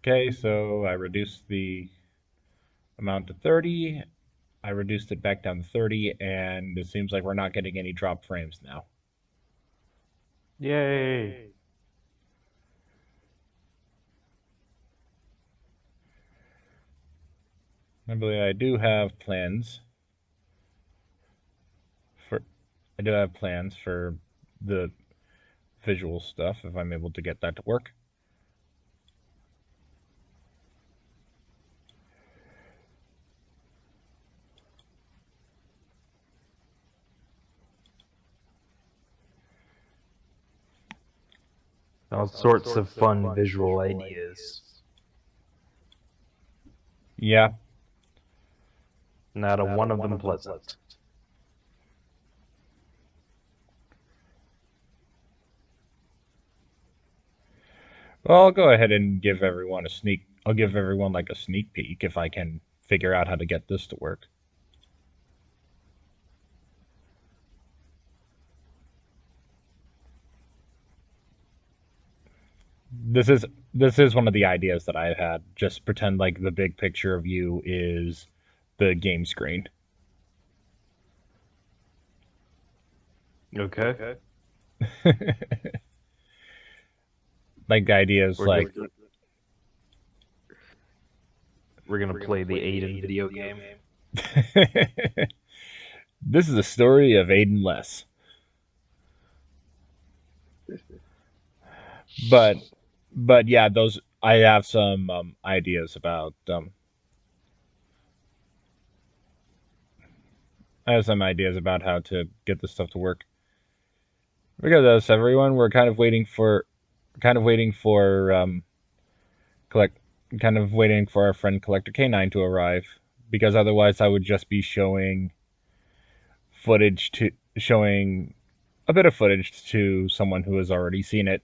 Okay, so I reduced the amount to 30. I reduced it back down to 30, and it seems like we're not getting any drop frames now. Yay. I believe I do have plans for the visual stuff if I'm able to get that to work. All sorts of fun visual ideas. Yeah. Not a one of them pleasant. Well, I'll go ahead and give everyone a sneak. I'll give everyone like a sneak peek if I can figure out how to get this to work. This is this is one of the ideas that I've had. Just pretend like the big picture of you is the game screen. Okay. Like ideas like We're gonna play the Aiden video game. this is a story of Aiden Less. But yeah, those I have some ideas about I have some ideas about how to get this stuff to work. Look at this, everyone. We're kind of waiting for collect kind of waiting for our friend Collector Canine to arrive because otherwise I would just be showing a bit of footage to someone who has already seen it.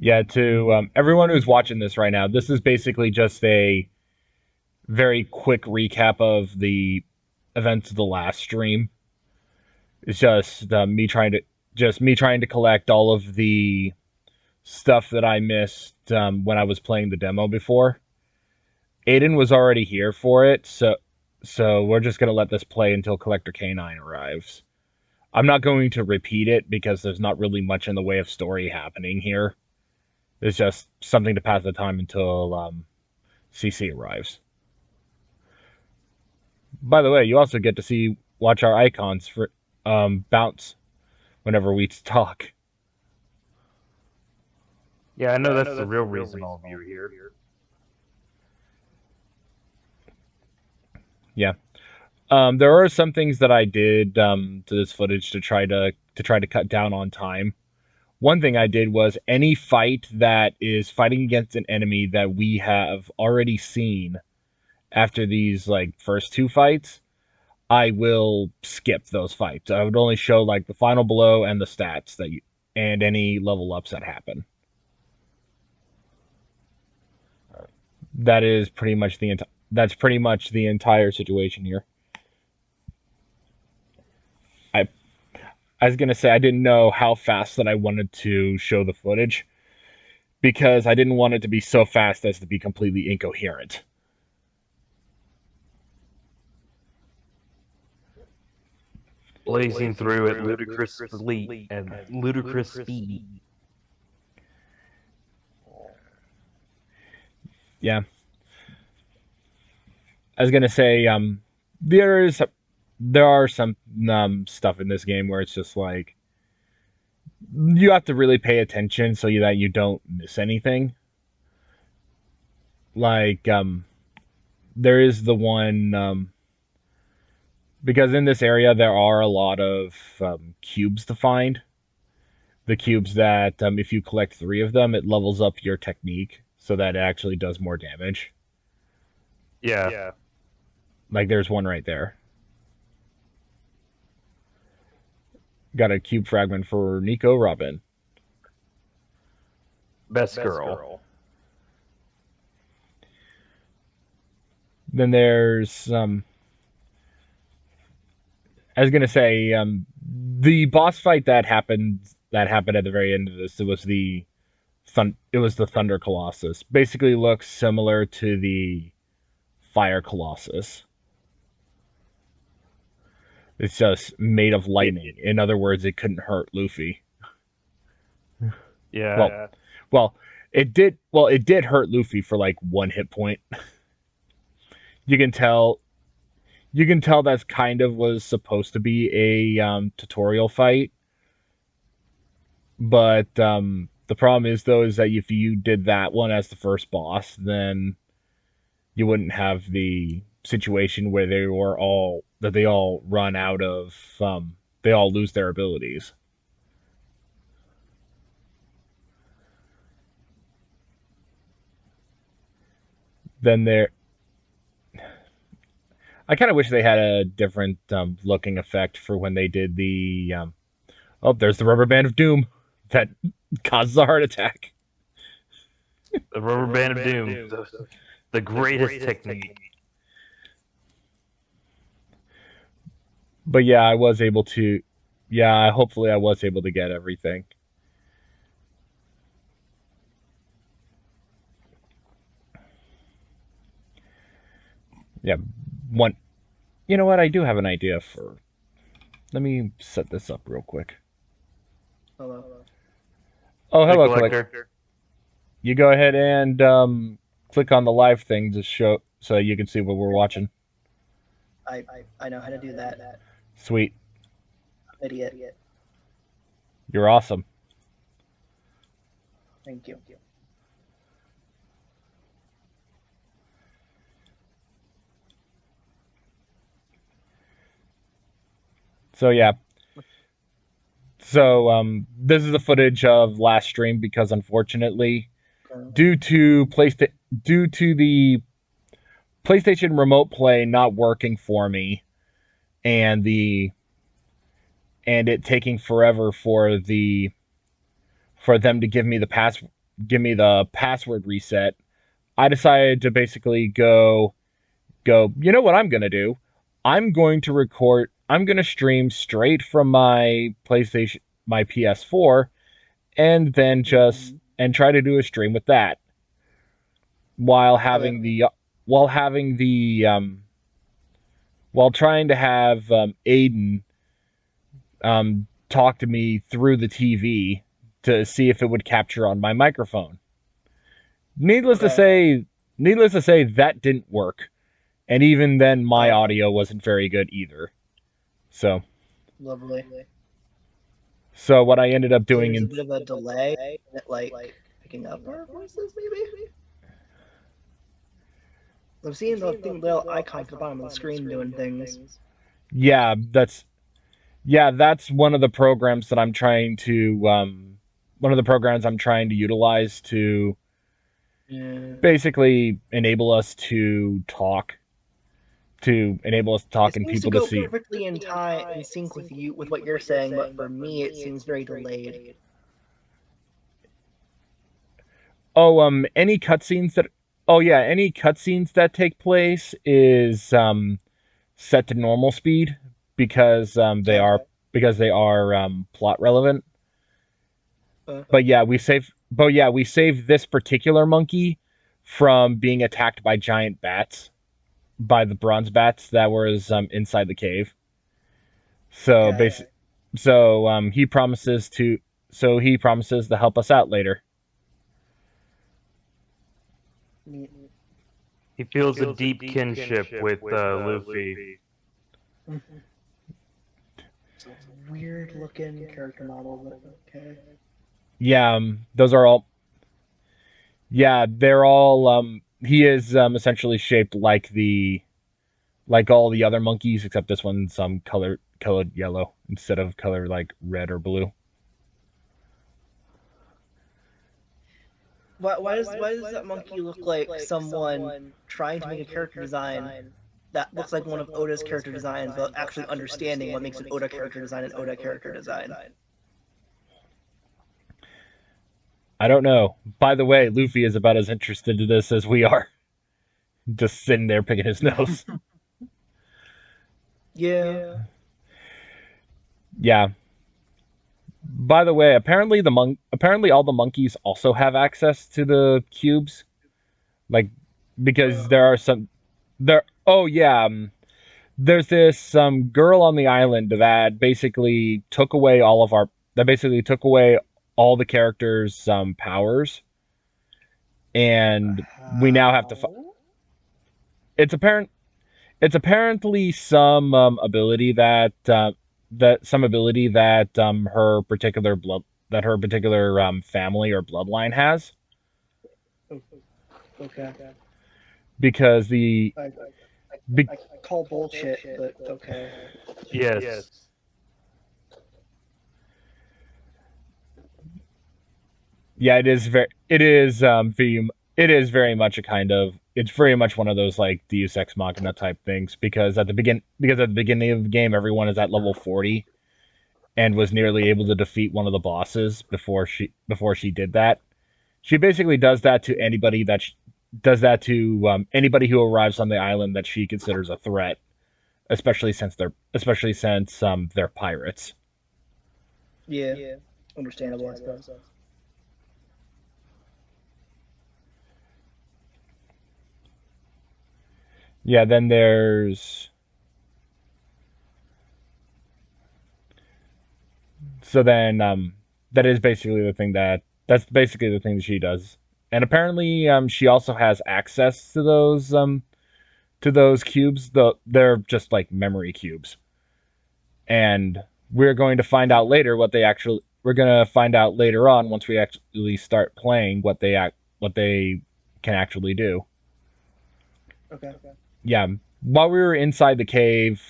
Yeah, to everyone who's watching this right now, this is basically just a very quick recap of the events of the last stream. It's just me trying to collect all of the stuff that I missed when I was playing the demo before. Aiden was already here for it, so we're just gonna let this play until Collector Canine arrives. I'm not going to repeat it because there's not really much in the way of story happening here. It's just something to pass the time until CC arrives. By the way, you also get to watch our icons for bounce whenever we talk. Yeah, I know that's the real reason all of you are here. Yeah. There are some things that I did to this footage to try to cut down on time. One thing I did was any fight that is fighting against an enemy that we have already seen after these like first two fights, I will skip those fights. I would only show like the final blow and the stats and any level ups that happen. That is pretty much that's pretty much the entire situation here. I I was gonna say I didn't know how fast that I wanted to show the footage because I didn't want it to be so fast as to be completely incoherent. Blazing through at ludicrous speed. Yeah, I was gonna say there are some stuff in this game where it's just like you have to really pay attention so that you don't miss anything. Like there is the one because in this area there are a lot of cubes to find. The cubes that if you collect three of them, it levels up your technique so that it actually does more damage. Yeah. Like there's one right there. Got a cube fragment for Nico Robin. Best girl. Then there's I was gonna say the boss fight that happened at the very end of this. It was the Thunder Colossus. Basically, looks similar to the Fire Colossus. It's just made of lightning. In other words, it couldn't hurt Luffy. Yeah. Well, it did. Well, it did hurt Luffy for like 1 hit point. You can tell. You can tell that's kind of was supposed to be a tutorial fight, but the problem is though is that if you did that one as the first boss, then you wouldn't have the situation where they all run out of they all lose their abilities. Then there, I kind of wish they had a different looking effect for when they did the. Oh, there's the rubber band of doom that causes a heart attack. The rubber band of doom. The greatest technique. But yeah, I was able to. Yeah, hopefully I was able to get everything. Yeah, one. You know what? I do have an idea for. Let me set this up real quick. Hello. Oh, hello, Collector. Click. You go ahead and click on the live thing to show so you can see what we're watching. I know how to do that. Sweet. Idiot. You're awesome. Thank you. So yeah. So this is the footage of last stream because unfortunately, due to the PlayStation Remote Play not working for me, and it taking forever for them to give me the password reset, I decided to basically go. You know what I'm gonna do? I'm going to stream straight from my PS4, and then and try to do a stream with that while having while trying to have Aiden talk to me through the TV to see if it would capture on my microphone. Needless to say, that didn't work. And even then, my audio wasn't very good either. So. Lovely. So what I ended up doing There's a bit of a delay in it, like picking up our voices, maybe. I'm seeing the little icon at the bottom of the screen doing things. Yeah, that's one of the programs that I'm trying to utilize to basically enable us to talk. And people to see. It seems perfectly in sync with what you're saying, but for me it seems very delayed. Oh, any cutscenes that take place is set to normal speed because they are plot relevant. But yeah, we save this particular monkey from being attacked by giant bats, by the bronze bats that was inside the cave. So he promises to help us out later. He feels a deep kinship with Luffy. It's a weird looking character model, but okay. Yeah, those are all. Yeah, they're all. He is essentially shaped like all the other monkeys, except this one's colored yellow instead of color like red or blue. Why does that monkey look like someone trying to make a character design that looks like one of Oda's character designs, but actually understanding what makes an Oda character design an Oda character design? I don't know. By the way, Luffy is about as interested in this as we are. Just sitting there picking his nose. Yeah. Yeah. By the way, apparently all the monkeys also have access to the cubes. Like because there are some there oh yeah, there's this girl on the island that basically took away all the characters' powers, and we now have to. How? It's apparent. It's apparently some ability that her particular family or bloodline has Okay. because the I, be, I call bullshit, but okay. Yes. yeah, it is very much a kind of it's very much one of those like Deus Ex Machina type things because at the beginning of the game everyone is at level 40 and was nearly able to defeat one of the bosses before she did that. She basically does that to anybody who arrives on the island that she considers a threat, especially since they're pirates. Yeah. Understandable, I suppose. Yeah, then there's so then that's basically the thing that she does. And apparently she also has access to those cubes. They're just like memory cubes. And we're going to find out later what they actually we're going to find out later on once we actually start playing what they can actually do. Okay. Yeah, while we were inside the cave,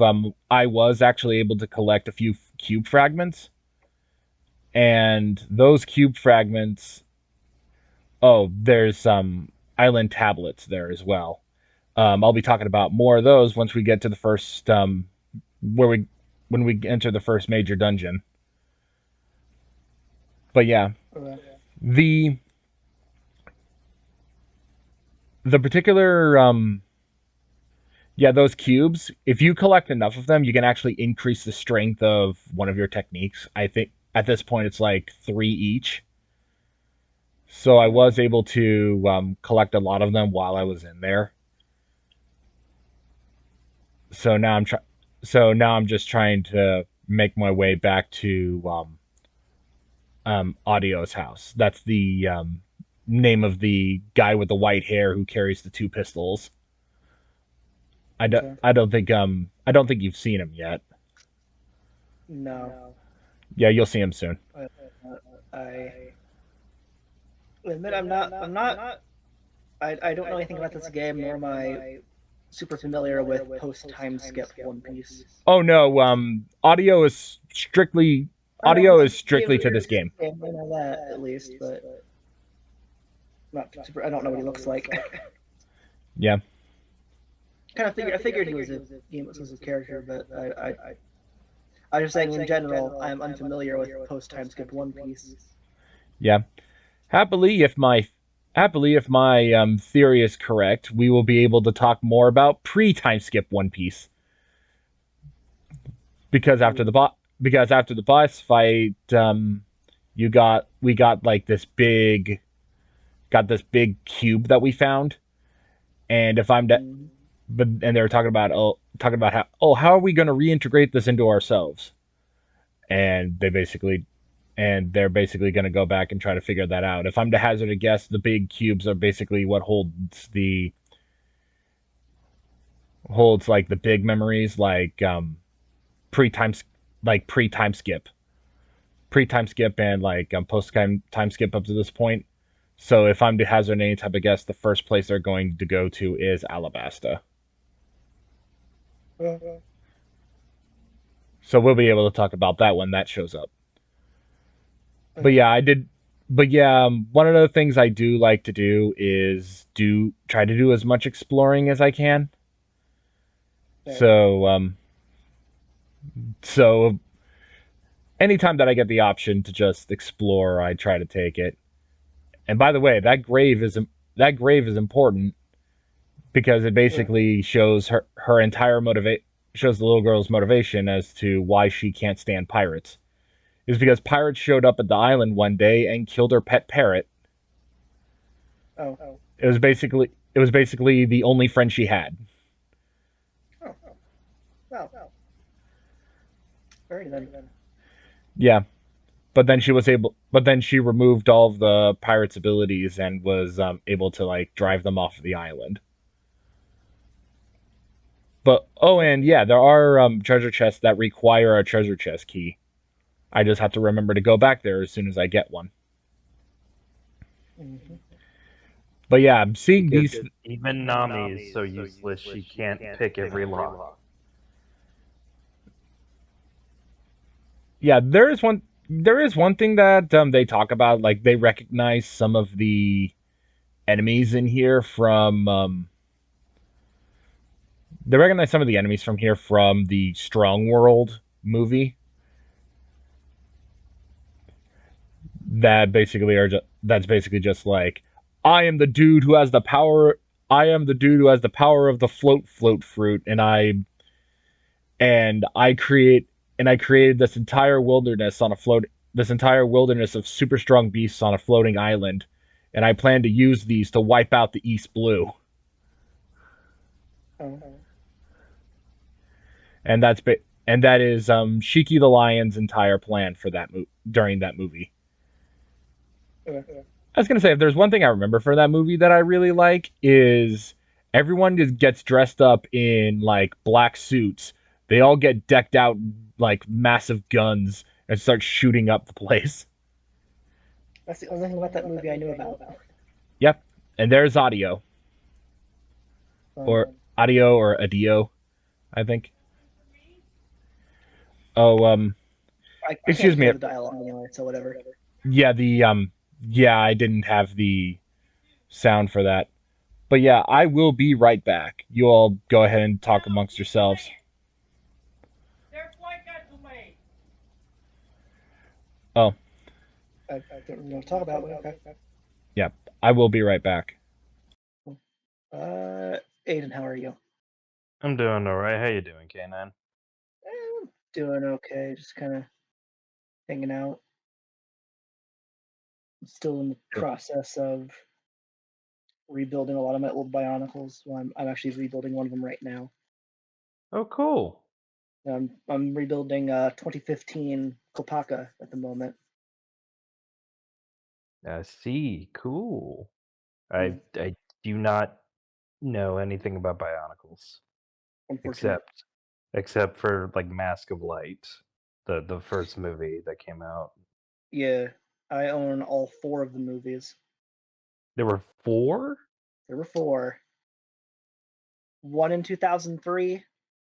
I was actually able to collect a few cube fragments, and those cube fragments. Oh, there's some island tablets there as well. I'll be talking about more of those once we get to the first where we when we enter the first major dungeon. But yeah, Okay. the the particular yeah, those cubes, if you collect enough of them, you can actually increase the strength of one of your techniques. I think at this point it's like 3 each. So I was able to collect a lot of them while I was in there. So now I'm just trying to make my way back to Audio's house. That's the name of the guy with the white hair who carries the two pistols. Okay. I don't think you've seen him yet. No. Yeah, you'll see him soon. I admit I don't know anything about this game, nor am I super familiar with post time skip One Piece. Oh no, I know audio is this strictly game's to weird. this game. I know that at least, but not super. I don't know what he looks like. Yeah. I figured he was a game exclusive character, but I was just saying in general, I am unfamiliar with post time skip One Piece. Yeah. Happily, if my theory is correct, we will be able to talk more about pre-time skip One Piece because after the boss fight, we got like this big cube that we found, and if I'm de- Mm. but and they were talking about how are we going to reintegrate this into ourselves, and they're basically going to go back and try to figure that out. If I'm to hazard a guess, the big cubes are basically what holds like the big memories, like pre-time pre-time skip, and like post time skip up to this point. So if I'm to hazard any type of guess, the first place they're going to go to is Alabasta. So we'll be able to talk about that when that shows up. But yeah, I did. But yeah, one of the things I do like to do is try to do as much exploring as I can. So anytime that I get the option to just explore, I try to take it. And by the way, that grave is important because it basically shows her entire motivate shows the little girl's motivation as to why she can't stand pirates. Is because pirates showed up at the island one day and killed her pet parrot. Oh. It was basically the only friend she had. Oh. Wow. Very then. Yeah, but then she removed all of the pirates' abilities and was able to like drive them off the island. But oh, and yeah, there are treasure chests that require a treasure chest key. I just have to remember to go back there as soon as I get one. Mm-hmm. But yeah, I'm seeing Because these. even Nami is so useless she can't pick every lock. Yeah, there is one. There is one thing that they talk about. Like they recognize some of the enemies in here from. They recognize some of the enemies from here from the Strong World movie. That basically are just. That's basically just like, I am the dude who has the power. I am the dude who has the power of the float fruit, and I created this entire wilderness on a float this entire wilderness of super strong beasts on a floating island, and I plan to use these to wipe out the East Blue. Oh. And that is Shiki the Lion's entire plan for during that movie. Okay. I was gonna say, if there's one thing I remember for that movie that I really like is everyone just gets dressed up in like black suits. They all get decked out like massive guns and start shooting up the place. That's the only thing about that movie I knew about. Yep. And there's or audio or adio, I think. Oh, I can't excuse me. hear the dialogue anyway, so whatever. Yeah, yeah, I didn't have the sound for that. But yeah, I will be right back. You all go ahead and talk amongst yourselves. Oh, I don't really know what to talk about, but okay. yeah, I will be right back. Aiden, how are you? I'm doing alright. How you doing, Canine? Doing okay, just kind of hanging out. Still in the process of rebuilding a lot of my old Bionicles. Well, I'm actually rebuilding one of them right now. Oh, cool. I'm rebuilding 2015 Kopaka at the moment. I see. Cool. Hmm. I do not know anything about Bionicles Unfortunate. except for like Mask of Light, the first movie that came out. Yeah, I own all 4 of the movies. There were 4? There were 4. One in 2003,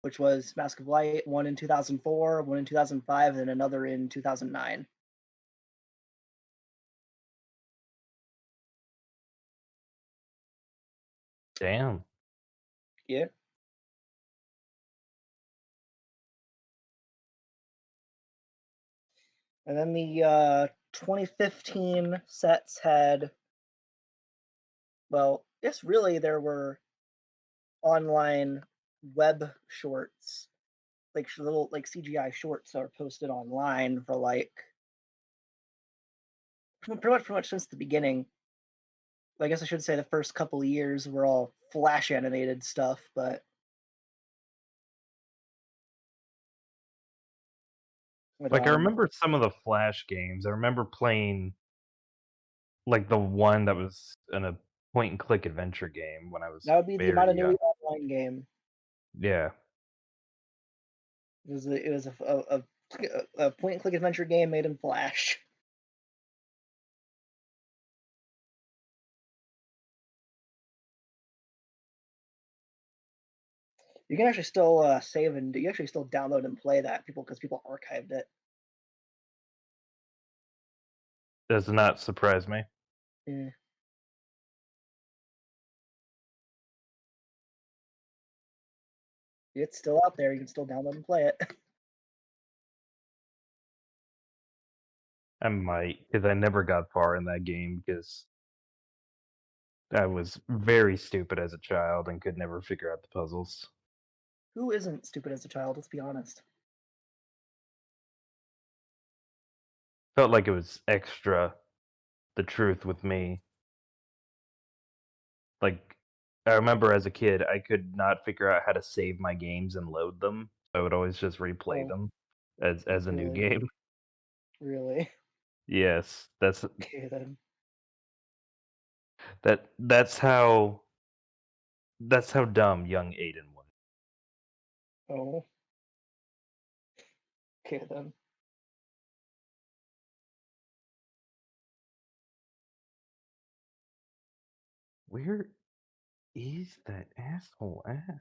which was Mask of Light. One in 2004. One in 2005, and another in 2009. Damn. Yeah. And then the 2015 sets had, well, yes, really there were online web shorts, like little like CGI shorts are posted online for like pretty much since the beginning. I guess I should say the first couple of years were all flash animated stuff, but Like I remember some of the Flash games. I remember playing like the one that was in a point and click adventure game when I was that would be the very Amada young. Nui online game. Yeah. It was a point and click adventure game made in Flash. You can actually still save and you actually still download and play that because people archived it. Does not surprise me. Yeah. It's still out there. You can still download and play it. I might, because I never got far in that game because I was very stupid as a child and could never figure out the puzzles. Who isn't stupid as a child? Let's be honest. Felt like it was extra the truth with me. Like, I remember as a kid, I could not figure out how to save my games and load them. I would always just replay Oh, them as a new really? game. Really? Yes, Okay then. that's how dumb young Aiden was. Oh. Okay then. Where is that asshole at?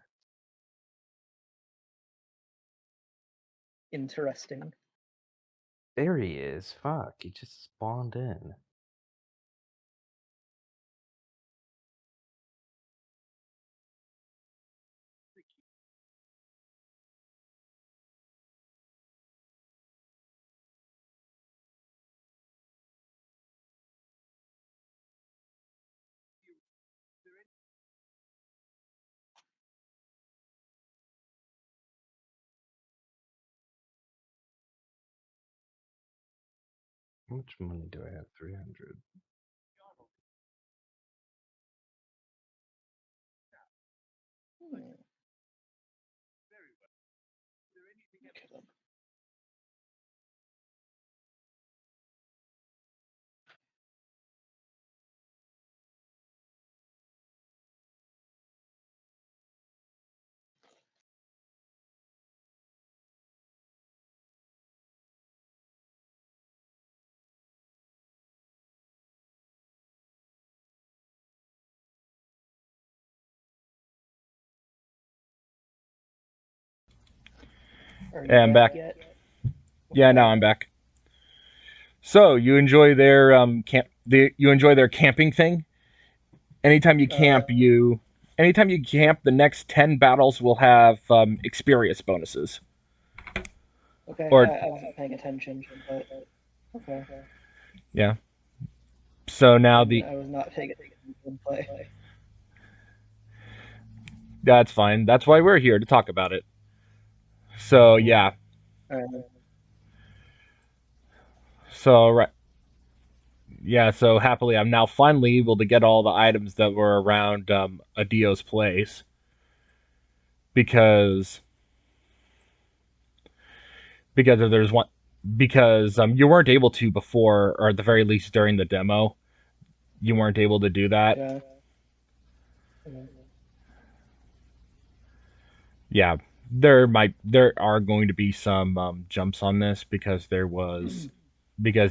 Interesting. There he is. Fuck, he just spawned in. How much money do I have? 300. Hmm. Okay then. Are you And I'm back. yet? Yeah, now I'm back. So you enjoy their you enjoy their camping thing. Anytime you camp, the next 10 battles will have experience bonuses. Okay, Or I wasn't paying attention, but okay. yeah. So now the I was not paying attention to play. that's fine. That's why we're here to talk about it. So yeah. Alright. So right. Yeah. So happily, I'm now finally able to get all the items that were around Adio's place because if there's one because you weren't able to before, or at the very least during the demo, you weren't able to do that. Yeah. Yeah. Yeah, there are going to be some jumps on this because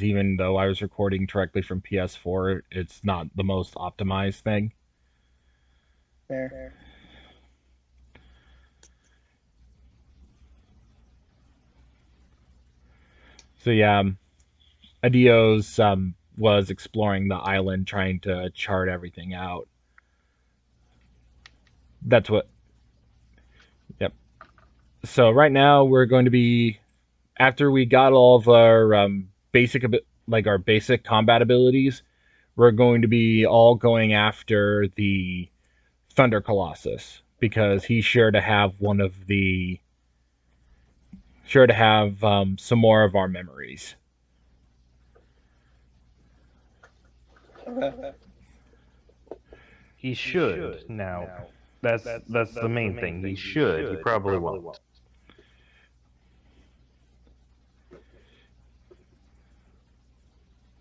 even though I was recording directly from PS4, it's not the most optimized thing. Fair. So yeah, Adios was exploring the island, trying to chart everything out. That's what. Yep. So right now we're going to be after we got all of our our basic combat abilities, we're going to be all going after the Thunder Colossus because he's sure to have some more of our memories. Okay. He should now. That's the main thing. He should. He probably won't.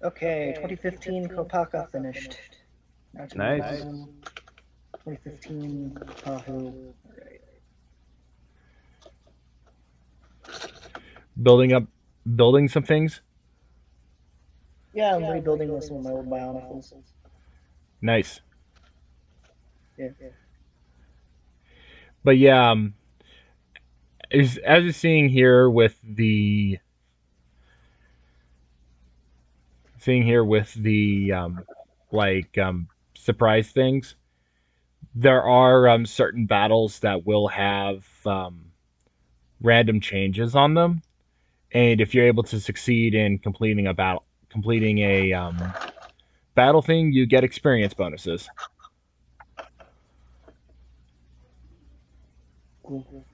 Okay, 2015 Kopaka finished. Now Nice. 2015 Kahu. Alright. Building some things. Yeah, I'm rebuilding some of my old Bionicles. Nice. Yeah. But yeah, as you're seeing here with the surprise things, there are certain battles that will have random changes on them, and if you're able to succeed in completing a battle thing, you get experience bonuses. Cool.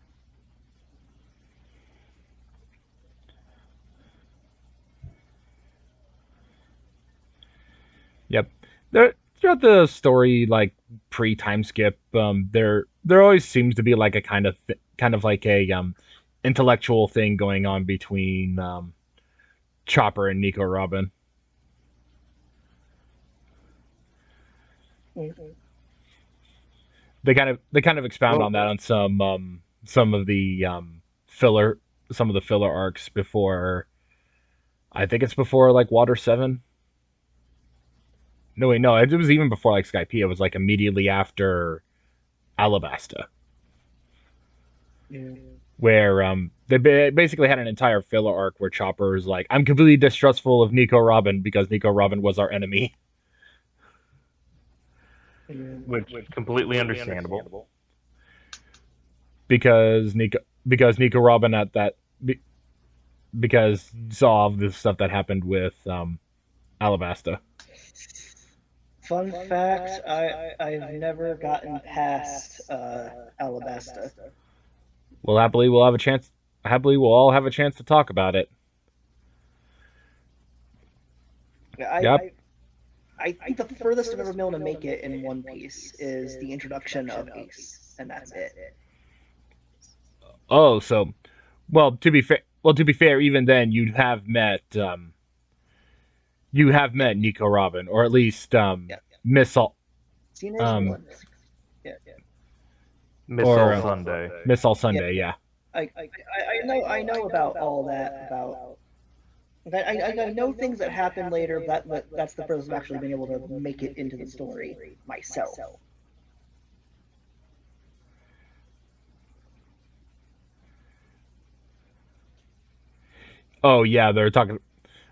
Yep. Throughout the story, like pre-time skip, there always seems to be like a kind of like a intellectual thing going on between Chopper and Nico Robin. Mm-hmm. They kind of expound on that on some of the filler some of the filler arcs before. I think it's before like Water 7. No wait, no, it was even before like Skype. It was like immediately after Alabasta, Yeah. where basically had an entire filler arc where Chopper is like, I'm completely distrustful of Nico Robin because Nico Robin was our enemy. Yeah. Which completely understandable. Because Nico Robin because saw all the stuff that happened with Alabasta. Fun fact: I've never gotten past Alabasta. Well, happily we'll have a chance. Happily we'll all have a chance to talk about it. Yep. I think the furthest I've ever been able to make it in One Piece is the introduction of Ace, and that's it. Oh, so to be fair, even then you have met Nico Robin, or at least Miss All um Yeah. Miss or All Sunday. Miss All Sunday, yeah. I know about all that about. I know things that happen later, but that's the furthest I've actually been able to make it into the story myself. Oh yeah, they're talking.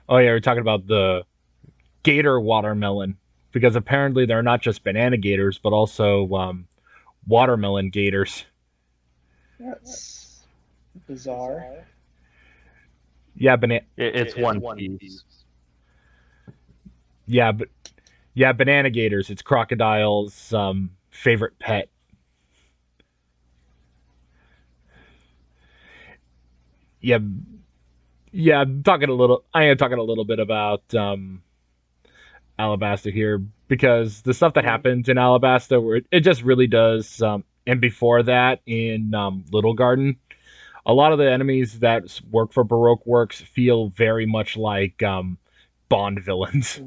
Oh yeah, we're talking about the gator watermelon because apparently they're not just banana gators, but also watermelon gators. That's bizarre. Yeah, It's One Piece. Yeah, but yeah, banana gators. It's Crocodile's favorite pet. Yeah, yeah. I am talking a little bit about Alabasta here because the stuff that happens in Alabasta, where it just really does. And before that, in Little Garden, a lot of the enemies that work for Baroque Works feel very much like Bond villains.